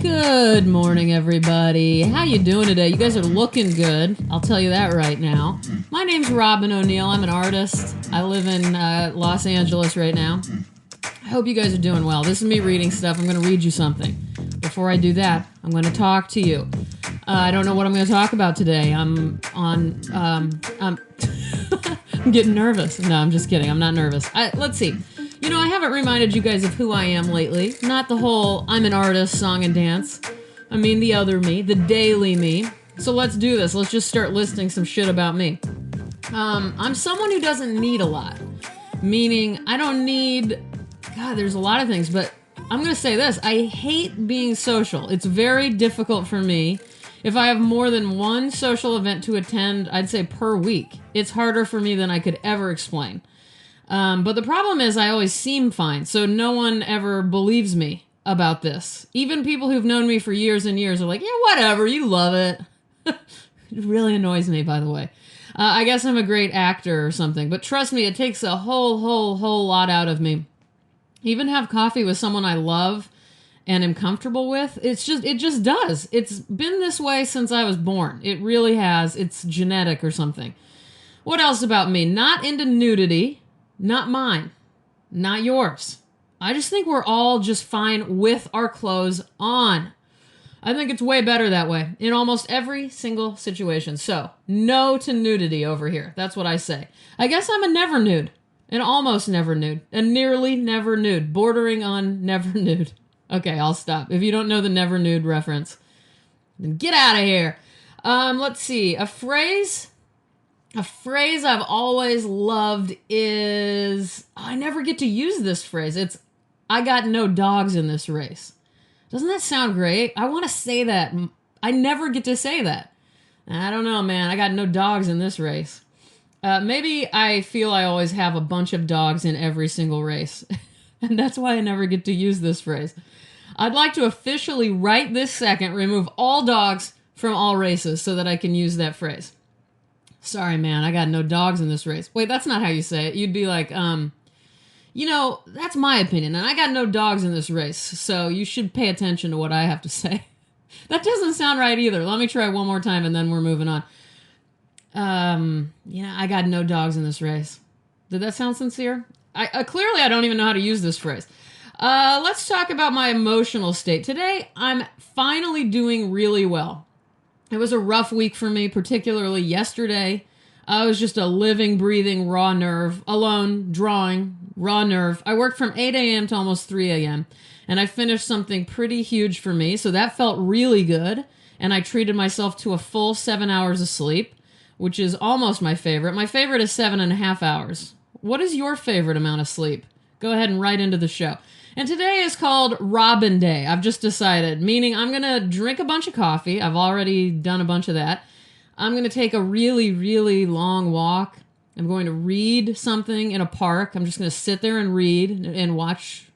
Good morning, everybody. How you doing today? You guys are looking good. I'll tell you that right now. My name's Robin O'Neill. I'm an artist. I live in Los Angeles right now. I hope you guys are doing well. This is me reading stuff. I'm going to read you something. Before I do that, I'm going to talk to you. I don't know what I'm going to talk about today. I'm getting nervous. No, I'm just kidding. I'm not nervous. Let's see. You know, I haven't reminded you guys of who I am lately. Not the whole I'm an artist song and dance. I mean the other me, the daily me. So let's do this. Let's just start listing some shit about me. I'm someone who doesn't need a lot. Meaning, I don't need... God, there's a lot of things, but I'm going to say this. I hate being social. It's very difficult for me. If I have more than one social event to attend, I'd say per week, it's harder for me than I could ever explain. But the problem is I always seem fine, so no one ever believes me about this. Even people who've known me for years and years are like, yeah, whatever, you love it. It really annoys me, by the way. I guess I'm a great actor or something, but trust me, it takes a whole lot out of me. Even have coffee with someone I love and am comfortable with, it just does. It's been this way since I was born. It really has. It's genetic or something. What else about me? Not into nudity. Not mine. Not yours. I just think we're all just fine with our clothes on. I think it's way better that way in almost every single situation. So, no to nudity over here. That's what I say. I guess I'm a never nude. An almost never nude. A nearly never nude. Bordering on never nude. Okay, I'll stop. If you don't know the never nude reference, then get out of here. Let's see. A phrase I've always loved is... I never get to use this phrase. It's, I got no dogs in this race. Doesn't that sound great? I want to say that. I never get to say that. I don't know, man. I got no dogs in this race. Maybe I feel I always have a bunch of dogs in every single race. And that's why I never get to use this phrase. I'd like to officially, right this second, remove all dogs from all races so that I can use that phrase. Sorry, man, I got no dogs in this race. Wait, that's not how you say it. You'd be like, you know, that's my opinion, and I got no dogs in this race, so you should pay attention to what I have to say. That doesn't sound right either. Let me try one more time, and then we're moving on. Yeah, I got no dogs in this race. Did that sound sincere? Clearly, I don't even know how to use this phrase. Let's talk about my emotional state. Today, I'm finally doing really well. It was a rough week for me, particularly yesterday. I was just a living, breathing, raw nerve, alone, drawing, raw nerve. I worked from 8 a.m. to almost 3 a.m., and I finished something pretty huge for me, so that felt really good, and I treated myself to a full 7 hours of sleep, which is almost my favorite. My favorite is 7.5 hours. What is your favorite amount of sleep? Go ahead and write into the show. And today is called Robin Day. I've just decided, meaning I'm going to drink a bunch of coffee. I've already done a bunch of that. I'm going to take a really long walk. I'm going to read something in a park. I'm just going to sit there and read and watch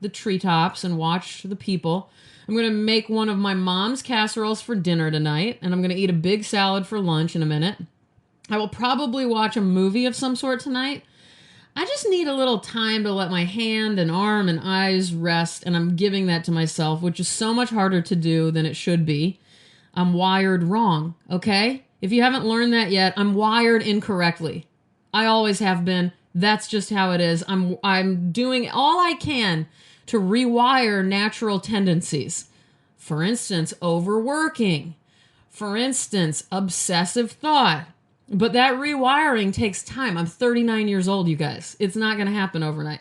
the treetops and watch the people. I'm going to make one of my mom's casseroles for dinner tonight, and I'm going to eat a big salad for lunch in a minute. I will probably watch a movie of some sort tonight. I just need a little time to let my hand and arm and eyes rest, and I'm giving that to myself, which is so much harder to do than it should be. I'm wired wrong, okay? If you haven't learned that yet, I'm wired incorrectly. I always have been. That's just how it is. I'm doing all I can to rewire natural tendencies. For instance, overworking. For instance, obsessive thought. But that rewiring takes time. I'm 39 years old, you guys. It's not going to happen overnight.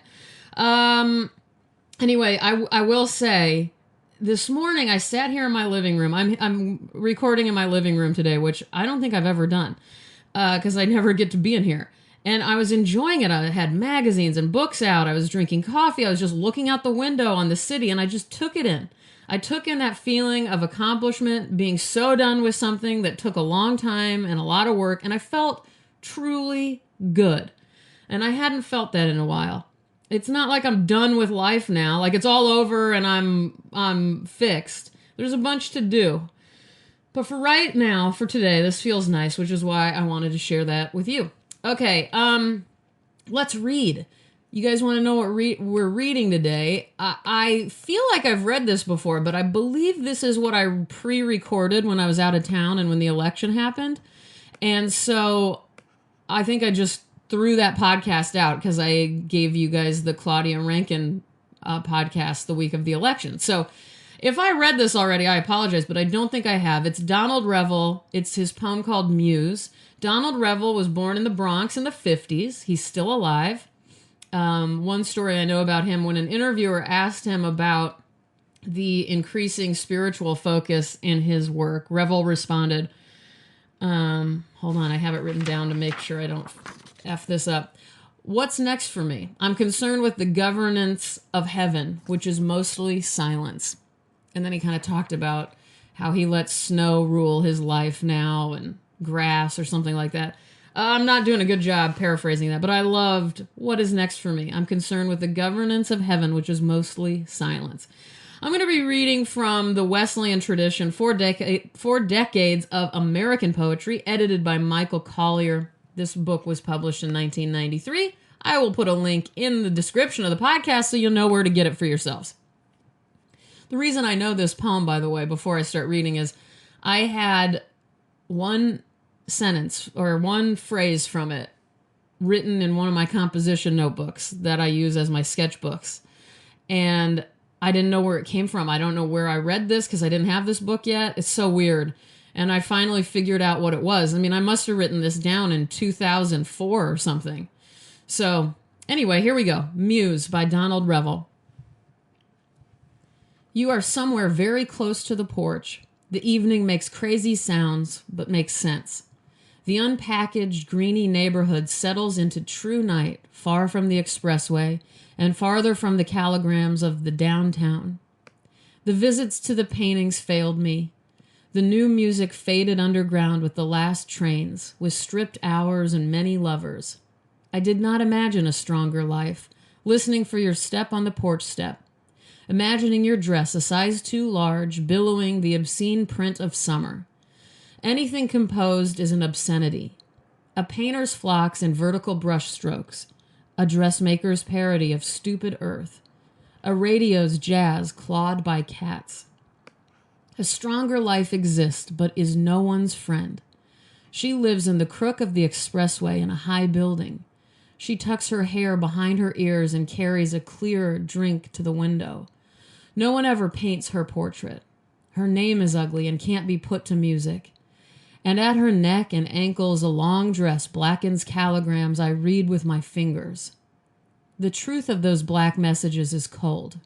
Anyway, I will say, this morning I sat here in my living room. I'm recording in my living room today, which I don't think I've ever done, because I never get to be in here. And I was enjoying it. I had magazines and books out. I was drinking coffee. I was just looking out the window on the city, and I just took it in. I took in that feeling of accomplishment, being so done with something that took a long time and a lot of work, and I felt truly good. And I hadn't felt that in a while. It's not like I'm done with life now, like it's all over and I'm fixed. There's a bunch to do. But for right now, for today, this feels nice, which is why I wanted to share that with you. Okay, let's read. You guys want to know what we're reading today? I feel like I've read this before, but I believe this is what I pre-recorded when I was out of town and when the election happened. And so I think I just threw that podcast out because I gave you guys the Claudia Rankin podcast the week of the election. So if I read this already, I apologize, but I don't think I have. It's Donald Revell. It's his poem called Muse. Donald Revell was born in the Bronx in the 50s. He's still alive. One story I know about him, when an interviewer asked him about the increasing spiritual focus in his work, Revell responded, hold on, I have it written down to make sure I don't F this up. What's next for me? I'm concerned with the governance of heaven, which is mostly silence. And then he kind of talked about how he lets snow rule his life now and grass or something like that. I'm not doing a good job paraphrasing that, but I loved what is next for me. I'm concerned with the governance of heaven, which is mostly silence. I'm going to be reading from the Wesleyan tradition, four decades of American poetry, edited by Michael Collier. This book was published in 1993. I will put a link in the description of the podcast so you'll know where to get it for yourselves. The reason I know this poem, by the way, before I start reading, is I had one sentence or one phrase from it written in one of my composition notebooks that I use as my sketchbooks. And I didn't know where it came from. I don't know where I read this because I didn't have this book yet. It's so weird. And I finally figured out what it was. I mean, I must have written this down in 2004 or something. So anyway, here we go. Muse by Donald Revell. You are somewhere very close to the porch. The evening makes crazy sounds, but makes sense. The unpackaged, greeny neighborhood settles into true night, far from the expressway and farther from the calligrams of the downtown. The visits to the paintings failed me. The new music faded underground with the last trains, with stripped hours and many lovers. I did not imagine a stronger life, listening for your step on the porch step, imagining your dress a size too large, billowing the obscene print of summer. Anything composed is an obscenity. A painter's flocks and vertical brush strokes. A dressmaker's parody of stupid earth. A radio's jazz clawed by cats. A stronger life exists, but is no one's friend. She lives in the crook of the expressway in a high building. She tucks her hair behind her ears and carries a clear drink to the window. No one ever paints her portrait. Her name is ugly and can't be put to music. And at her neck and ankles a long dress blackens calligrams I read with my fingers. The truth of those black messages is cold.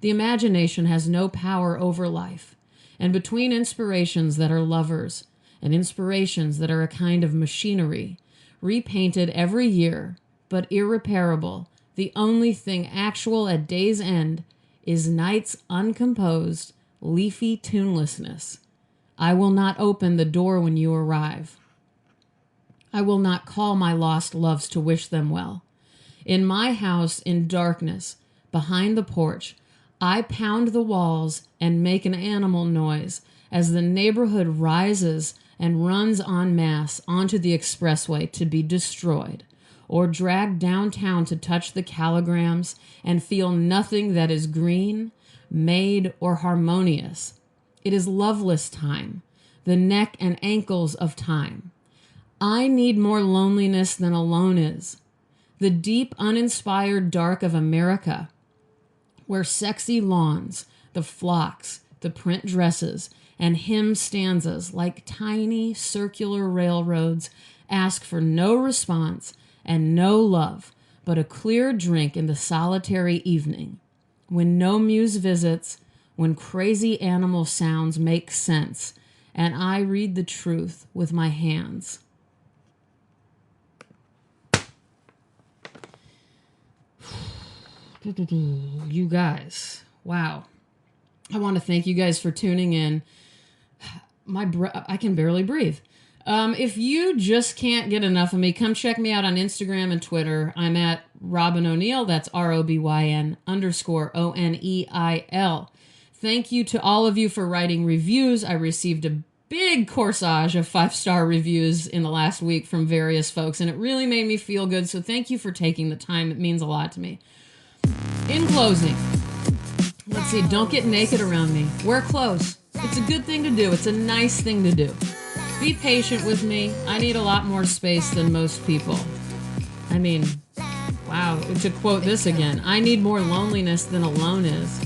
The imagination has no power over life, and between inspirations that are lovers and inspirations that are a kind of machinery, repainted every year, but irreparable, the only thing actual at day's end is night's uncomposed, leafy tunelessness. I will not open the door when you arrive. I will not call my lost loves to wish them well. In my house, in darkness, behind the porch, I pound the walls and make an animal noise as the neighborhood rises and runs en masse onto the expressway to be destroyed, or dragged downtown to touch the calligrams and feel nothing that is green, made, or harmonious. It is loveless time, the neck and ankles of time. I need more loneliness than alone is. The deep, uninspired dark of America, where sexy lawns, the flocks, the print dresses, and hymn stanzas like tiny circular railroads ask for no response and no love, but a clear drink in the solitary evening, when no muse visits, when crazy animal sounds make sense, and I read the truth with my hands. You guys, wow. I want to thank you guys for tuning in. I can barely breathe. If you just can't get enough of me, come check me out on Instagram and Twitter. I'm at Robin O'Neill. That's ROBYN_ONEIL. Thank you to all of you for writing reviews. I received a big corsage of 5-star reviews in the last week from various folks, and it really made me feel good. So thank you for taking the time. It means a lot to me. In closing, let's see, don't get naked around me. Wear clothes. It's a good thing to do. It's a nice thing to do. Be patient with me. I need a lot more space than most people. I mean, wow, to quote this again, I need more loneliness than alone is.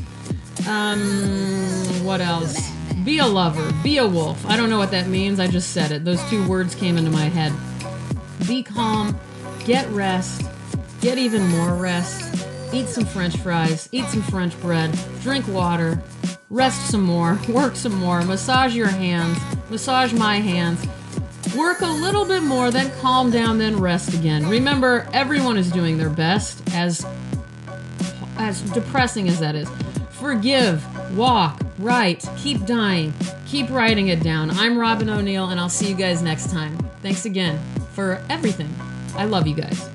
What else? Be a lover. Be a wolf. I don't know what that means. I just said it. Those 2 words came into my head. Be calm. Get rest. Get even more rest. Eat some French fries. Eat some French bread. Drink water. Rest some more. Work some more. Massage your hands. Massage my hands. Work a little bit more, then calm down, then rest again. Remember, everyone is doing their best, as depressing as that is. Forgive, walk, write, keep dying, keep writing it down. I'm Robin O'Neill, and I'll see you guys next time. Thanks again for everything. I love you guys.